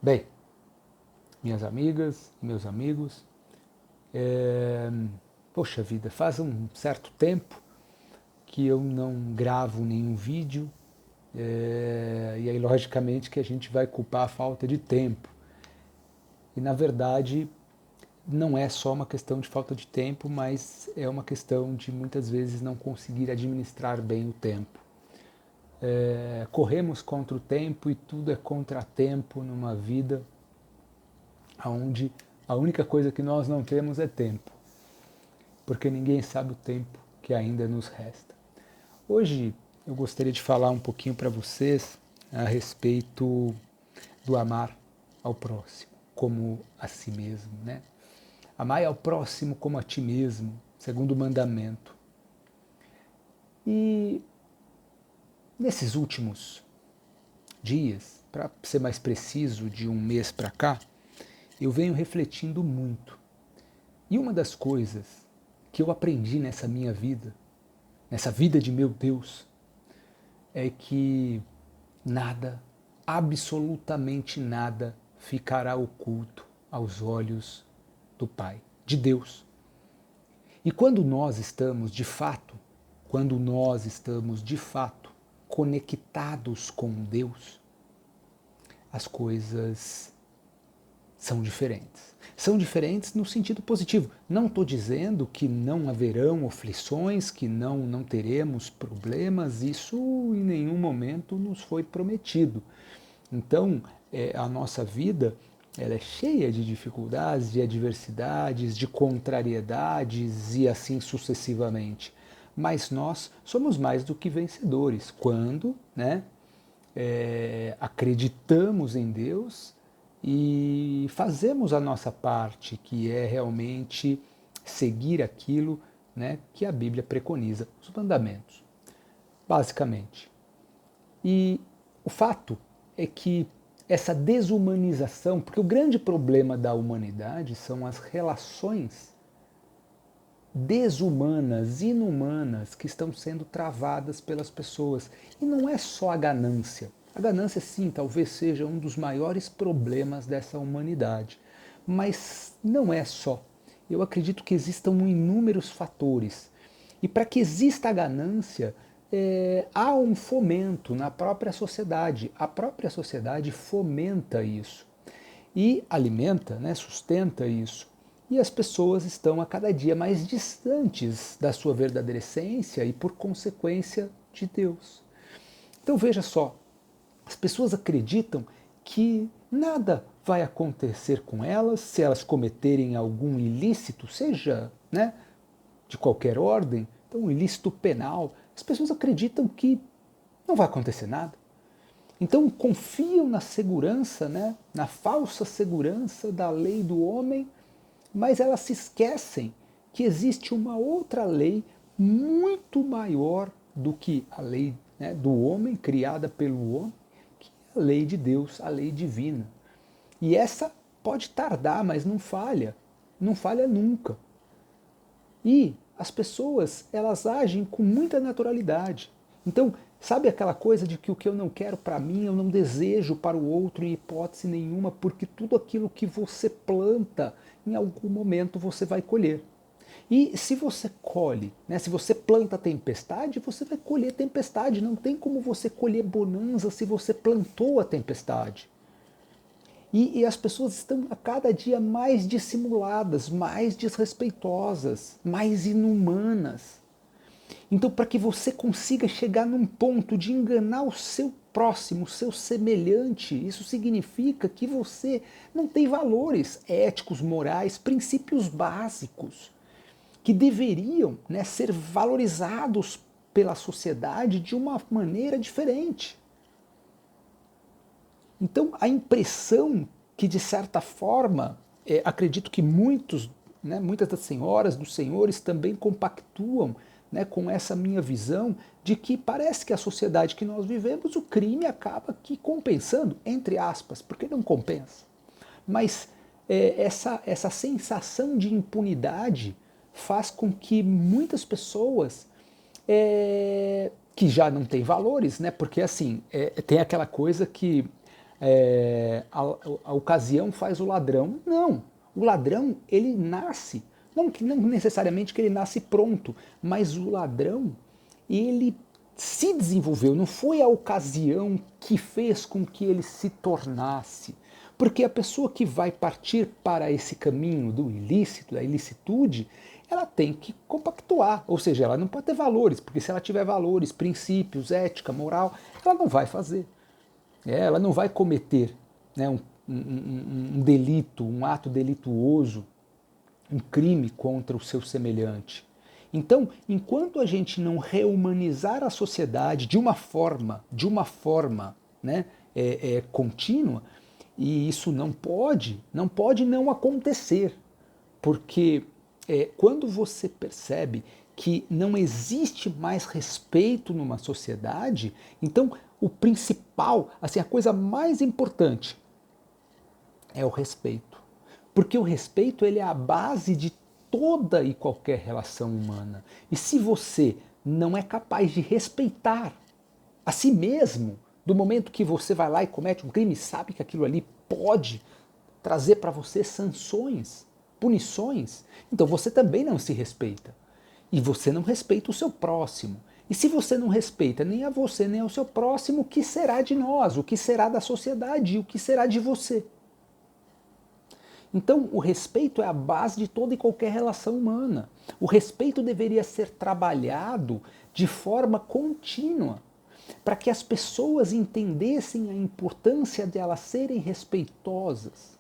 Bem, minhas amigas, meus amigos, poxa vida, faz um certo tempo que eu não gravo nenhum vídeo, e aí logicamente que a gente vai culpar a falta de tempo. E na verdade não é só uma questão de falta de tempo, mas é uma questão de muitas vezes não conseguir administrar bem o tempo. Corremos contra o tempo e tudo é contratempo numa vida onde a única coisa que nós não temos é tempo, porque ninguém sabe o tempo que ainda nos resta. Hoje eu gostaria de falar um pouquinho para vocês a respeito do amar ao próximo como a si mesmo, né? Amar ao próximo como a ti mesmo, segundo o mandamento. E nesses últimos dias, para ser mais preciso, de um mês para cá, eu venho refletindo muito. E uma das coisas que eu aprendi nessa minha vida, nessa vida de meu Deus, é que nada, absolutamente nada, ficará oculto aos olhos do Pai, de Deus. E quando nós estamos de fato conectados com Deus, as coisas são diferentes. São diferentes no sentido positivo. Não estou dizendo que não haverão aflições, que não teremos problemas, isso em nenhum momento nos foi prometido. Então, a nossa vida ela é cheia de dificuldades, de adversidades, de contrariedades e assim sucessivamente. Mas nós somos mais do que vencedores quando acreditamos em Deus e fazemos a nossa parte, que é realmente seguir aquilo que a Bíblia preconiza, os mandamentos, basicamente. E o fato é que essa desumanização, porque o grande problema da humanidade são as relações desumanas, inumanas, que estão sendo travadas pelas pessoas. E não é só a ganância. A ganância, sim, talvez seja um dos maiores problemas dessa humanidade. Mas não é só. Eu acredito que existam inúmeros fatores. E para que exista a ganância, há um fomento na própria sociedade. A própria sociedade fomenta isso e alimenta, sustenta isso. E as pessoas estão a cada dia mais distantes da sua verdadeira essência e, por consequência, de Deus. Então veja só, as pessoas acreditam que nada vai acontecer com elas se elas cometerem algum ilícito, seja de qualquer ordem, então um ilícito penal. As pessoas acreditam que não vai acontecer nada. Então confiam na segurança, na falsa segurança da lei do homem, mas elas se esquecem que existe uma outra lei muito maior do que a lei do homem, criada pelo homem, que é a lei de Deus, a lei divina. E essa pode tardar, mas não falha nunca. E as pessoas, elas agem com muita naturalidade. Então, sabe aquela coisa de que o que eu não quero para mim, eu não desejo para o outro em hipótese nenhuma, porque tudo aquilo que você planta, em algum momento você vai colher. E se você colhe, se você planta tempestade, você vai colher tempestade. Não tem como você colher bonança se você plantou a tempestade. E as pessoas estão a cada dia mais dissimuladas, mais desrespeitosas, mais inumanas. Então, para que você consiga chegar num ponto de enganar o seu próximo, o seu semelhante, isso significa que você não tem valores éticos, morais, princípios básicos que deveriam ser valorizados pela sociedade de uma maneira diferente. Então, a impressão que, de certa forma, acredito que muitas das senhoras, dos senhores também compactuam com essa minha visão de que parece que a sociedade que nós vivemos, o crime acaba aqui compensando, entre aspas, porque não compensa. Mas essa sensação de impunidade faz com que muitas pessoas que já não têm valores, porque assim, tem aquela coisa que a ocasião faz o ladrão. Não, o ladrão ele nasce, não necessariamente que ele nasce pronto, mas o ladrão ele se desenvolveu, não foi a ocasião que fez com que ele se tornasse. Porque a pessoa que vai partir para esse caminho do ilícito, da ilicitude, ela tem que compactuar, ou seja, ela não pode ter valores, porque se ela tiver valores, princípios, ética, moral, ela não vai fazer. Ela não vai cometer, né, um delito, um ato delituoso, um crime contra o seu semelhante. Então, enquanto a gente não rehumanizar a sociedade de uma forma, né, contínua, e isso não pode não acontecer, porque quando você percebe que não existe mais respeito numa sociedade, então o principal, assim, a coisa mais importante é o respeito. Porque o respeito ele é a base de toda e qualquer relação humana. E se você não é capaz de respeitar a si mesmo, do momento que você vai lá e comete um crime, sabe que aquilo ali pode trazer para você sanções, punições, então você também não se respeita. E você não respeita o seu próximo. E se você não respeita nem a você nem ao seu próximo, o que será de nós? O que será da sociedade? O que será de você? Então, o respeito é a base de toda e qualquer relação humana. O respeito deveria ser trabalhado de forma contínua, para que as pessoas entendessem a importância de elas serem respeitosas.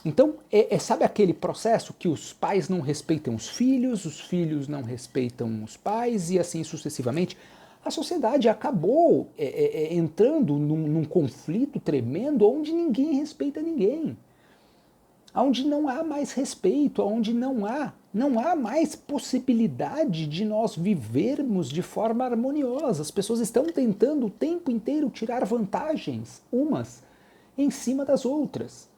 Então, sabe aquele processo que os pais não respeitam os filhos não respeitam os pais e assim sucessivamente? A sociedade acabou entrando num conflito tremendo onde ninguém respeita ninguém. Onde não há mais respeito, onde não há mais possibilidade de nós vivermos de forma harmoniosa. As pessoas estão tentando o tempo inteiro tirar vantagens, umas em cima das outras.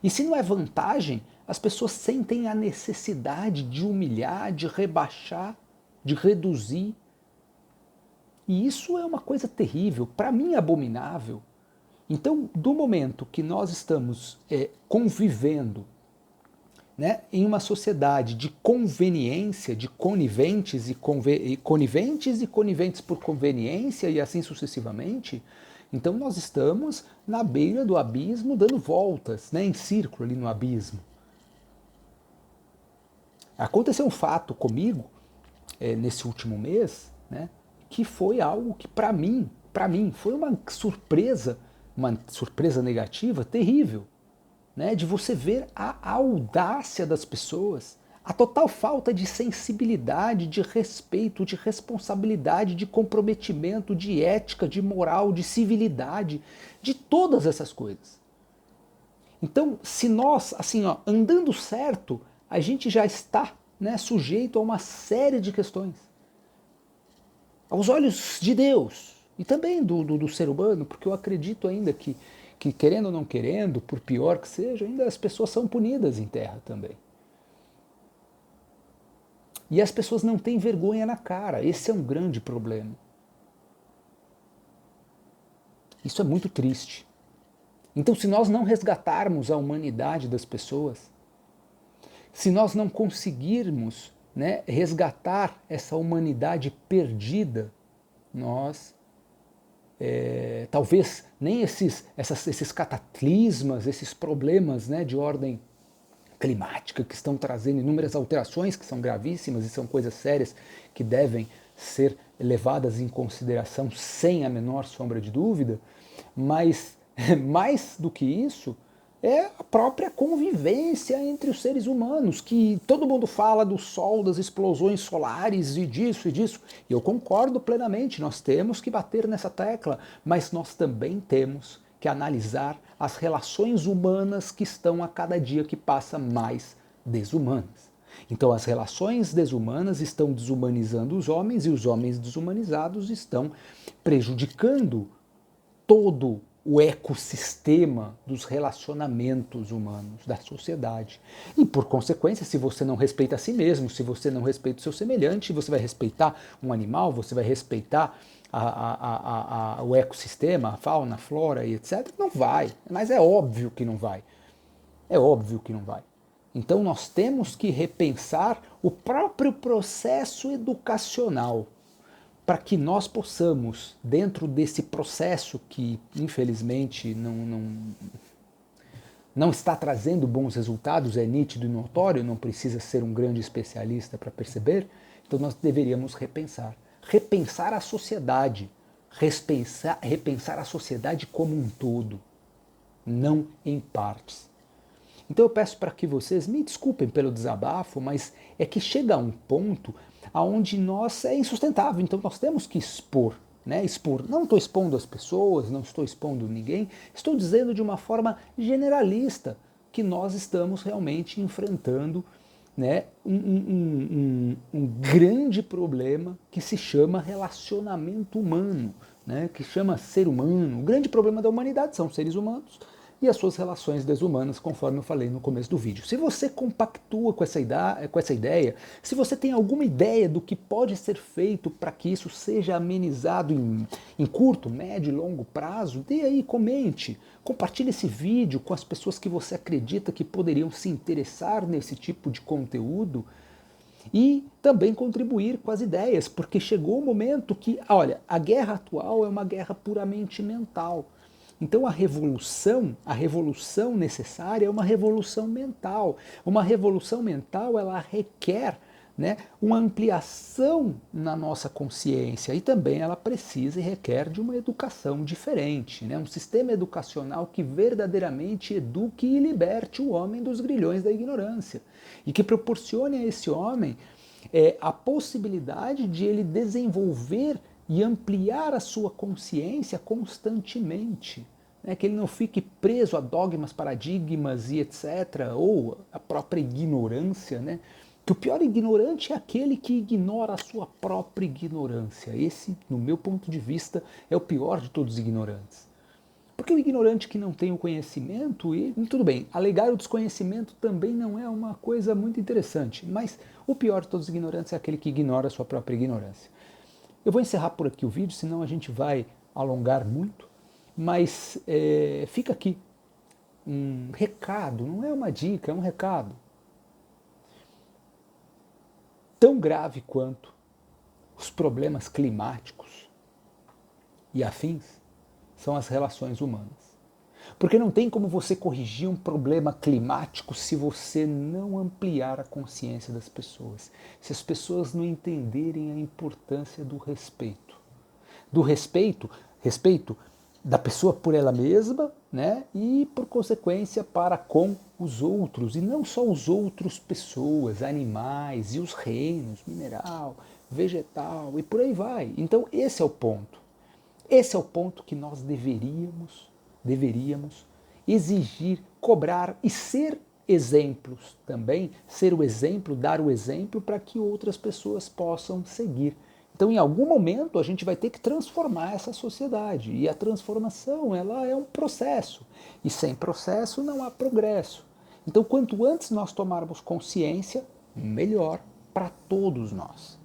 E se não é vantagem, as pessoas sentem a necessidade de humilhar, de rebaixar, de reduzir. E isso é uma coisa terrível, para mim abominável. Então, do momento que nós estamos convivendo, né, em uma sociedade de conveniência, de coniventes e coniventes por conveniência e assim sucessivamente, então nós estamos na beira do abismo dando voltas, né, em círculo ali no abismo. Aconteceu um fato comigo nesse último mês, né, que foi algo que para mim foi uma surpresa negativa terrível, né, de você ver a audácia das pessoas, a total falta de sensibilidade, de respeito, de responsabilidade, de comprometimento, de ética, de moral, de civilidade, de todas essas coisas. Então, se nós, assim, andando certo, a gente já está, né, sujeito a uma série de questões. Aos olhos de Deus e também do ser humano, porque eu acredito ainda que querendo ou não querendo, por pior que seja, ainda as pessoas são punidas em terra também. E as pessoas não têm vergonha na cara, esse é um grande problema. Isso é muito triste. Então, se nós não resgatarmos a humanidade das pessoas, se nós não conseguirmos, né, resgatar essa humanidade perdida, nós talvez nem esses cataclismas, esses problemas, né, de ordem climática que estão trazendo inúmeras alterações que são gravíssimas e são coisas sérias que devem ser levadas em consideração sem a menor sombra de dúvida, mas mais do que isso é a própria convivência entre os seres humanos, que todo mundo fala do sol, das explosões solares e disso, e eu concordo plenamente, nós temos que bater nessa tecla, mas nós também temos que analisar as relações humanas que estão a cada dia que passa mais desumanas. Então as relações desumanas estão desumanizando os homens e os homens desumanizados estão prejudicando todo o ecossistema dos relacionamentos humanos, da sociedade. E, por consequência, se você não respeita a si mesmo, se você não respeita o seu semelhante, você vai respeitar um animal, você vai respeitar o ecossistema, a fauna, a flora e etc. Não vai, mas é óbvio que não vai. É óbvio que não vai. Então nós temos que repensar o próprio processo educacional para que nós possamos, dentro desse processo que infelizmente não está trazendo bons resultados, é nítido e notório, não precisa ser um grande especialista para perceber, então nós deveríamos repensar. Repensar a sociedade, repensar a sociedade como um todo, não em partes. Então eu peço para que vocês me desculpem pelo desabafo, mas é que chega a um ponto onde nós é insustentável, então nós temos que expor. Né, expor. Não estou expondo as pessoas, não estou expondo ninguém, estou dizendo de uma forma generalista que nós estamos realmente enfrentando, né, um grande problema que se chama relacionamento humano, né, que chama ser humano. O grande problema da humanidade são seres humanos e as suas relações desumanas, conforme eu falei no começo do vídeo. Se você compactua com essa ideia, se você tem alguma ideia do que pode ser feito para que isso seja amenizado em curto, médio e longo prazo, dê aí, comente, compartilhe esse vídeo com as pessoas que você acredita que poderiam se interessar nesse tipo de conteúdo e também contribuir com as ideias, porque chegou o momento que, olha, a guerra atual é uma guerra puramente mental. Então a revolução necessária é uma revolução mental. Uma revolução mental, ela requer, né, uma ampliação na nossa consciência e também ela precisa e requer de uma educação diferente, né, um sistema educacional que verdadeiramente eduque e liberte o homem dos grilhões da ignorância e que proporcione a esse homem a possibilidade de ele desenvolver e ampliar a sua consciência constantemente. Né, que ele não fique preso a dogmas, paradigmas e etc., ou a própria ignorância, né? Que o pior ignorante é aquele que ignora a sua própria ignorância. Esse, no meu ponto de vista, é o pior de todos os ignorantes. Porque o ignorante que não tem o conhecimento, e tudo bem, alegar o desconhecimento também não é uma coisa muito interessante, mas o pior de todos os ignorantes é aquele que ignora a sua própria ignorância. Eu vou encerrar por aqui o vídeo, senão a gente vai alongar muito, mas fica aqui um recado, não é uma dica, é um recado. Tão grave quanto os problemas climáticos e afins são as relações humanas. Porque não tem como você corrigir um problema climático se você não ampliar a consciência das pessoas, se as pessoas não entenderem a importância do respeito. Do respeito da pessoa por ela mesma, né, e por consequência para com os outros, e não só os outros pessoas, animais e os reinos, mineral, vegetal e por aí vai. Então esse é o ponto. Esse é o ponto que nós deveríamos exigir, cobrar e ser exemplos também, ser o exemplo, dar o exemplo para que outras pessoas possam seguir. Então, em algum momento, a gente vai ter que transformar essa sociedade. E a transformação, ela é um processo. E sem processo não há progresso. Então, quanto antes nós tomarmos consciência, melhor para todos nós.